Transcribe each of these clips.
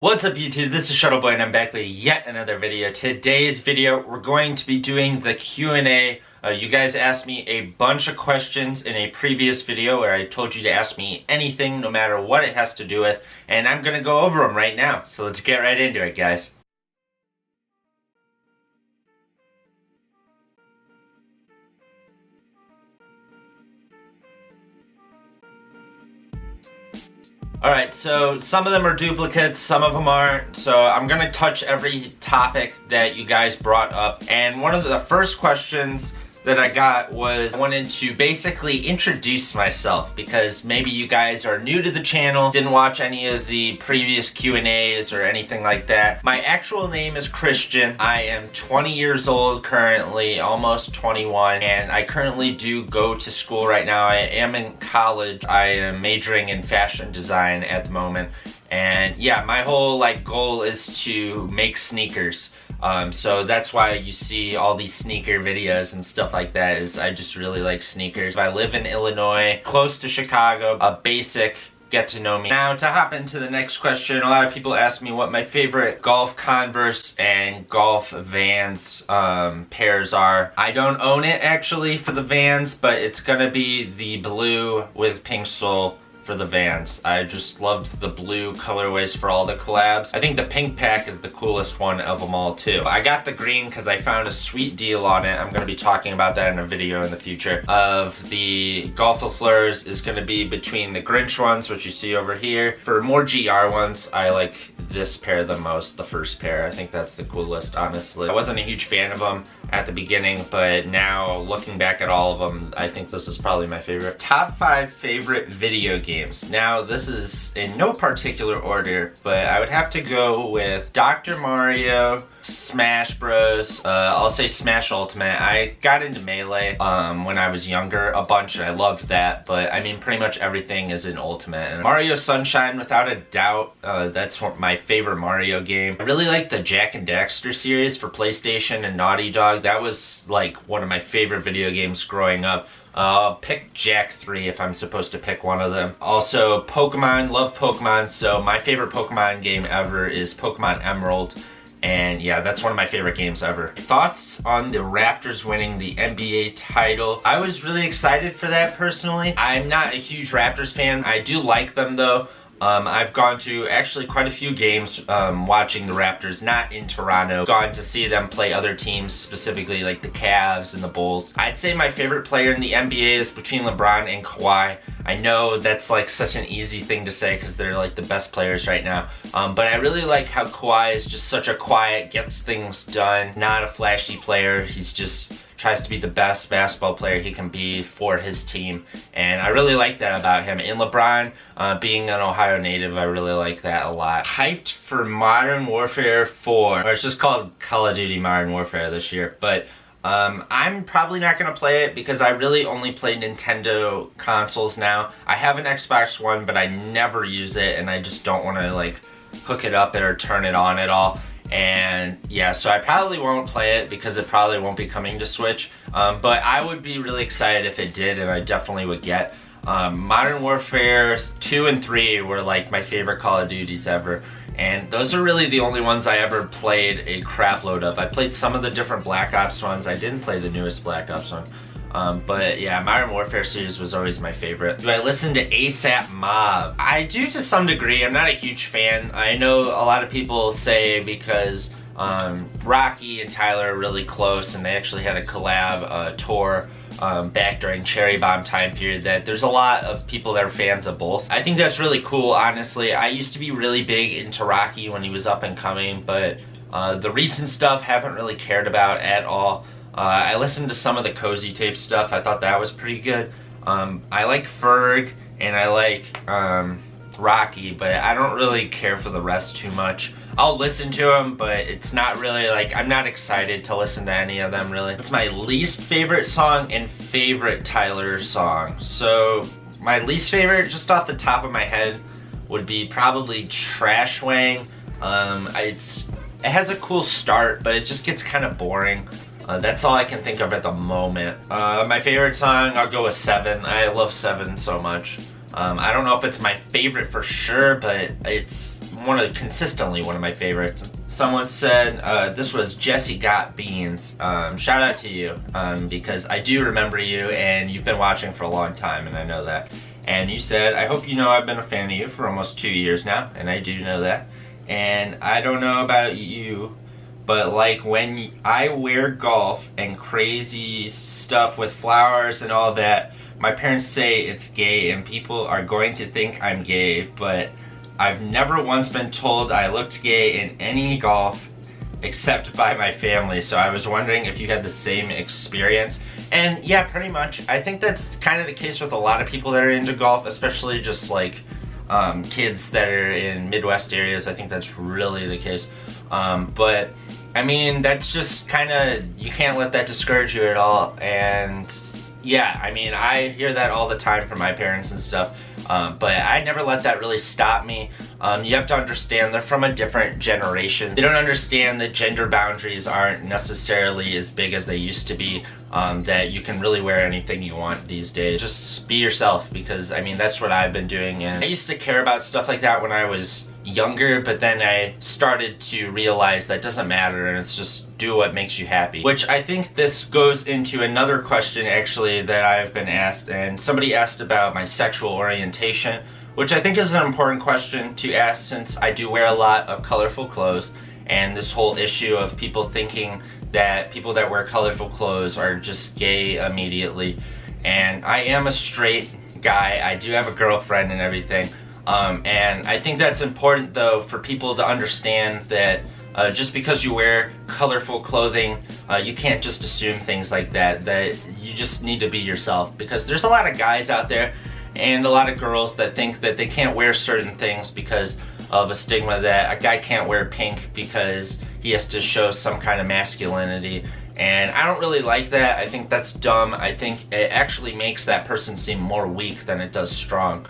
What's up YouTube, this is Shuttleboy and I'm back with yet another video. Today's video, we're going to be doing the Q&A. You guys asked me a bunch of questions in a previous video where I told you to ask me anything, no matter what it has to do with, and I'm going to go over them right now. So let's get right into it, guys. Alright, so some of them are duplicates, some of them aren't, so I'm going to touch every topic that you guys brought up. And one of the first questions that I got was, I wanted to basically introduce myself because maybe you guys are new to the channel, didn't watch any of the previous Q&As or anything like that. My actual name is Christian. I am 20 years old currently, almost 21, and I currently do go to school right now. I am in college. I am majoring in fashion design at the moment. And yeah, my whole goal is to make sneakers. So that's why you see all these sneaker videos and stuff like that, is I just really like sneakers. I live in Illinois, close to Chicago, a basic get to know me. Now to hop into the next question, a lot of people ask me what my favorite golf Converse and golf Vans pairs are. I don't own it actually for the Vans, but it's gonna be the blue with pink sole for the Vans. I just loved the blue colorways for all the collabs. I think the pink pack is the coolest one of them all too. I got the green because I found a sweet deal on it. I'm going to be talking about that in a video in the future. Of the Golf Fleurs is going to be between the Grinch ones, which you see over here. For more GR ones, I like this pair the most, the first pair. I think that's the coolest, honestly. I wasn't a huge fan of them at the beginning, but now looking back at all of them, I think this is probably my favorite. Top 5 favorite video games. Now, this is in no particular order, but I would have to go with Dr. Mario, Smash Bros. I'll say Smash Ultimate. I got into Melee when I was younger a bunch, and I loved that, but I mean, pretty much everything is in Ultimate. And Mario Sunshine, without a doubt, that's my favorite Mario game. I really like the Jak and Daxter series for PlayStation and Naughty Dog. That was like one of my favorite video games growing up. I'll pick Jak 3 if I'm supposed to pick one of them. Also, Pokemon, love Pokemon, so my favorite Pokemon game ever is Pokemon Emerald. And yeah, that's one of my favorite games ever. Thoughts on the Raptors winning the NBA title? I was really excited for that personally. I'm not a huge Raptors fan. I do like them though. I've gone to actually quite a few games watching the Raptors, not in Toronto. Gone to see them play other teams, specifically like the Cavs and the Bulls. I'd say my favorite player in the NBA is between LeBron and Kawhi. I know that's like such an easy thing to say because they're like the best players right now. But I really like how Kawhi is just such a quiet, gets things done, not a flashy player. He's just tries to be the best basketball player he can be for his team, and I really like that about him. And LeBron, being an Ohio native, I really like that a lot. Hyped for Modern Warfare 4, or it's just called Call of Duty Modern Warfare this year, but I'm probably not going to play it because I really only play Nintendo consoles now. I have an Xbox One, but I never use it, and I just don't want to like hook it up or turn it on at all. And yeah, so I probably won't play it because it probably won't be coming to Switch, but I would be really excited if it did, and I definitely would get. Modern Warfare 2 and 3 were like my favorite Call of Duties ever, and those are really the only ones I ever played a crap load of. I played some of the different Black Ops ones. I didn't play the newest Black Ops one. But yeah, Modern Warfare series was always my favorite. Do I listen to ASAP Mob? I do to some degree. I'm not a huge fan. I know a lot of people say because Rocky and Tyler are really close and they actually had a collab tour back during Cherry Bomb time period, that there's a lot of people that are fans of both. I think that's really cool, honestly. I used to be really big into Rocky when he was up and coming, but the recent stuff haven't really cared about at all. I listened to some of the Cozy Tape stuff. I thought that was pretty good. I like Ferg and I like Rocky, but I don't really care for the rest too much. I'll listen to them, but it's not really like, I'm not excited to listen to any of them really. It's my least favorite song and favorite Tyler song. So my least favorite, just off the top of my head, would be probably Trash Wang. It has a cool start, but it just gets kind of boring. That's all I can think of at the moment. My favorite song, I'll go with 7. I love 7 so much. I don't know if it's my favorite for sure, but it's consistently one of my favorites. Someone said, this was Jesse Got Beans. Shout out to you, because I do remember you and you've been watching for a long time and I know that. And you said, I hope you know I've been a fan of you for almost 2 years now, and I do know that. And I don't know about you, but like when I wear golf and crazy stuff with flowers and all that, my parents say it's gay and people are going to think I'm gay, but I've never once been told I looked gay in any golf except by my family. So I was wondering if you had the same experience. And yeah, pretty much. I think that's kind of the case with a lot of people that are into golf, especially just like kids that are in Midwest areas. I think that's really the case. But I mean, that's just kind of, you can't let that discourage you at all. And yeah, I mean, I hear that all the time from my parents and stuff. But I never let that really stop me. You have to understand they're from a different generation. They don't understand that gender boundaries aren't necessarily as big as they used to be, that you can really wear anything you want these days. Just be yourself, because I mean, that's what I've been doing. And I used to care about stuff like that when I was younger, but then I started to realize that doesn't matter and it's just do what makes you happy. Which I think this goes into another question actually that I've been asked, and somebody asked about my sexual orientation, which I think is an important question to ask since I do wear a lot of colorful clothes, and this whole issue of people thinking that people that wear colorful clothes are just gay immediately. And I am a straight guy, I do have a girlfriend and everything. And I think that's important though for people to understand that just because you wear colorful clothing, you can't just assume things like that, that you just need to be yourself. Because there's a lot of guys out there and a lot of girls that think that they can't wear certain things because of a stigma that a guy can't wear pink because he has to show some kind of masculinity. And I don't really like that. I think that's dumb. I think it actually makes that person seem more weak than it does strong.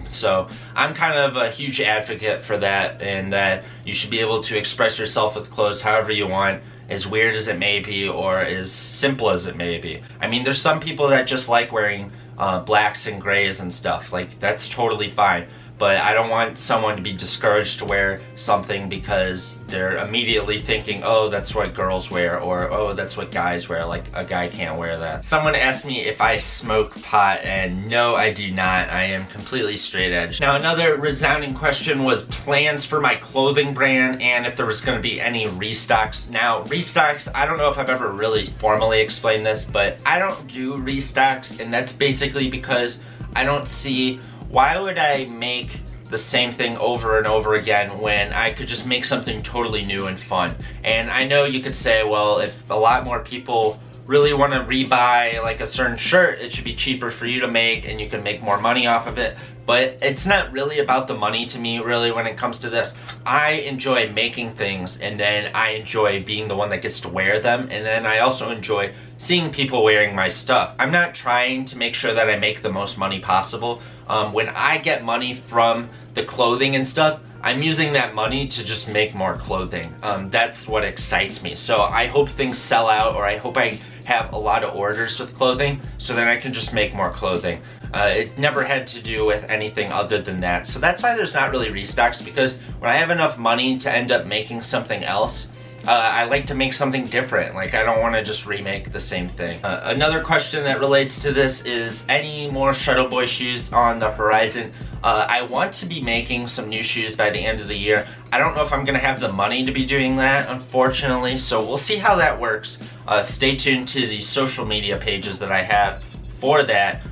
So I'm kind of a huge advocate for that, and that you should be able to express yourself with clothes however you want, as weird as it may be or as simple as it may be. I mean, there's some people that just like wearing blacks and grays and stuff. Like, that's totally fine. But I don't want someone to be discouraged to wear something because they're immediately thinking, oh, that's what girls wear, or oh, that's what guys wear, like a guy can't wear that. Someone asked me if I smoke pot, and no, I do not. I am completely straight edge. Now, another resounding question was plans for my clothing brand and if there was going to be any restocks. Now, restocks, I don't know if I've ever really formally explained this, but I don't do restocks, and that's basically because I don't see why would I make the same thing over and over again when I could just make something totally new and fun. And I know you could say, well, if a lot more people really want to rebuy like a certain shirt, it should be cheaper for you to make and you can make more money off of it. But it's not really about the money to me, really, when it comes to this. I enjoy making things, and then I enjoy being the one that gets to wear them, and then I also enjoy seeing people wearing my stuff. I'm not trying to make sure that I make the most money possible. When I get money from the clothing and stuff, I'm using that money to just make more clothing. That's what excites me. So I hope things sell out, or I hope I have a lot of orders with clothing so then I can just make more clothing. It never had to do with anything other than that. So that's why there's not really restocks, because when I have enough money to end up making something else, I like to make something different. Like, I don't want to just remake the same thing. Another question that relates to this is any more Shuttleboy shoes on the horizon? I want to be making some new shoes by the end of the year. I don't know if I'm going to have the money to be doing that, unfortunately, so we'll see how that works. Stay tuned to the social media pages that I have for that,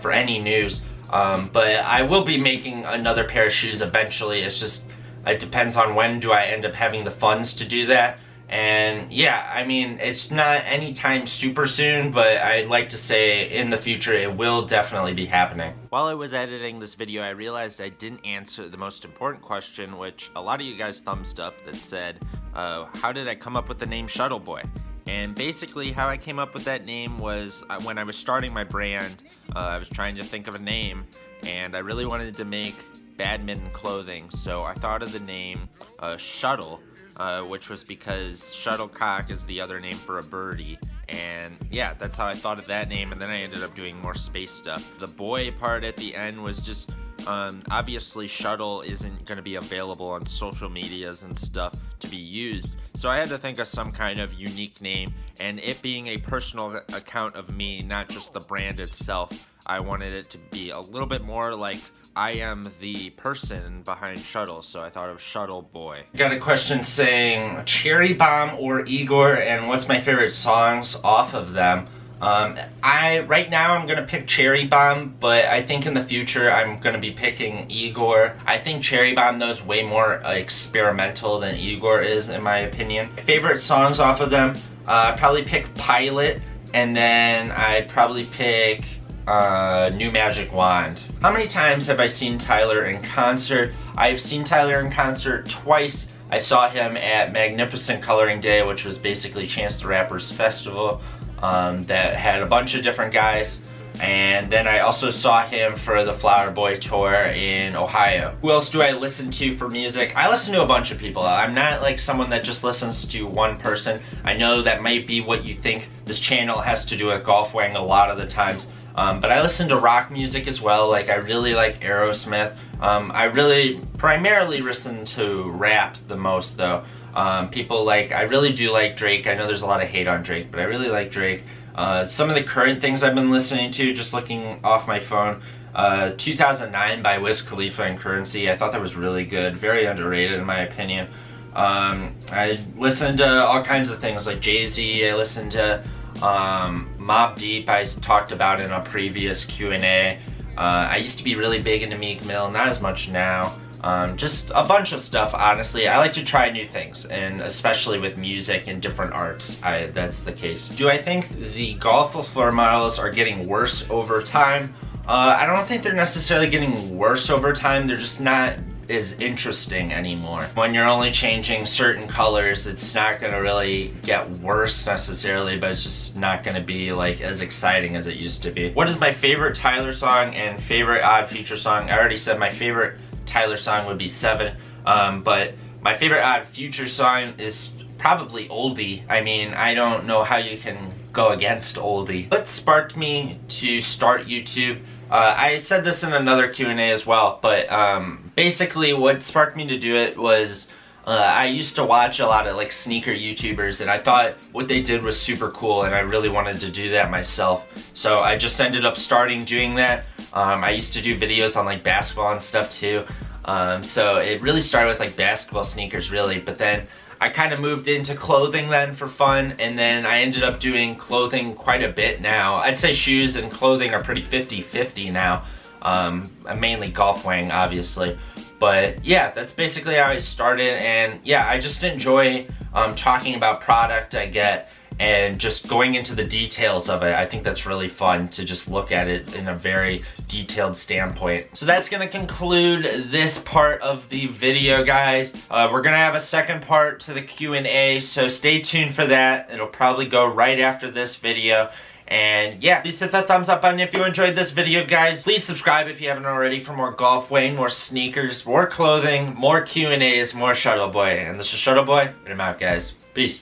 for any news. But I will be making another pair of shoes eventually. It's just, it depends on when do I end up having the funds to do that. And yeah, I mean, it's not anytime super soon, but I'd like to say in the future it will definitely be happening. While I was editing this video, I realized I didn't answer the most important question, which a lot of you guys thumbs up, that said, how did I come up with the name Shuttleboy? And basically how I came up with that name was when I was starting my brand, I was trying to think of a name, and I really wanted to make badminton clothing, so I thought of the name Shuttle, which was because shuttlecock is the other name for a birdie. And yeah, that's how I thought of that name, and then I ended up doing more space stuff. The boy part at the end was just Obviously Shuttle isn't going to be available on social medias and stuff to be used, so I had to think of some kind of unique name, and it being a personal account of me, not just the brand itself, I wanted it to be a little bit more like I am the person behind Shuttle, so I thought of Shuttleboy. Got a question saying Cherry Bomb or IGOR, and what's my favorite songs off of them? Right now I'm gonna pick Cherry Bomb, but I think in the future I'm gonna be picking IGOR. I think Cherry Bomb though is way more experimental than IGOR is, in my opinion. Favorite songs off of them, I'd probably pick Pilot, and then I'd probably pick New Magic Wand. How many times have I seen Tyler in concert? I've seen Tyler in concert twice. I saw him at Magnificent Coloring Day, which was basically Chance the Rapper's festival. That had a bunch of different guys, and then I also saw him for the Flower Boy tour in Ohio. Who else do I listen to for music? I listen to a bunch of people. I'm not like someone that just listens to one person. I know that might be what you think this channel has to do with Golf Wang a lot of the times, but I listen to rock music as well. Like I really like Aerosmith. I really primarily listen to rap the most though. I really do like Drake. I know there's a lot of hate on Drake, but I really like Drake. Some of the current things I've been listening to, just looking off my phone, 2009 by Wiz Khalifa and Currency. I thought that was really good, very underrated in my opinion. I listened to all kinds of things like Jay-Z. I listened to Mobb Deep, I talked about in a previous Q&A. I used to be really big into Meek Mill, not as much now. Just a bunch of stuff, honestly. I like to try new things, and especially with music and different arts, that's the case. Do I think the golf floor models are getting worse over time? I don't think they're necessarily getting worse over time, they're just not as interesting anymore. When you're only changing certain colors, it's not gonna really get worse necessarily, but it's just not gonna be like as exciting as it used to be. What is my favorite Tyler song and favorite Odd Future song? I already said my favorite Tyler song would be 7, but my favorite Odd Future song is probably Oldie. I mean, I don't know how you can go against Oldie. What sparked me to start YouTube? I said this in another Q&A as well, but basically what sparked me to do it was I used to watch a lot of like sneaker YouTubers, and I thought what they did was super cool, and I really wanted to do that myself. So I just ended up doing that. I used to do videos on like basketball and stuff too. So it really started with like basketball sneakers really, but then I kind of moved into clothing then for fun, and then I ended up doing clothing quite a bit now. I'd say shoes and clothing are pretty 50-50 now. Mainly Golf Wang, obviously. But yeah, that's basically how I started, and yeah, I just enjoy talking about product I get and just going into the details of it. I think that's really fun to just look at it in a very detailed standpoint. So that's gonna conclude this part of the video, guys. We're gonna have a second part to the Q&A, so stay tuned for that. It'll probably go right after this video. And yeah, please hit that thumbs up button if you enjoyed this video, guys. Please subscribe if you haven't already for more Golf Wang, more sneakers, more clothing, more Q&As, more Shuttleboy. And this is Shuttleboy, and I'm out, guys. Peace.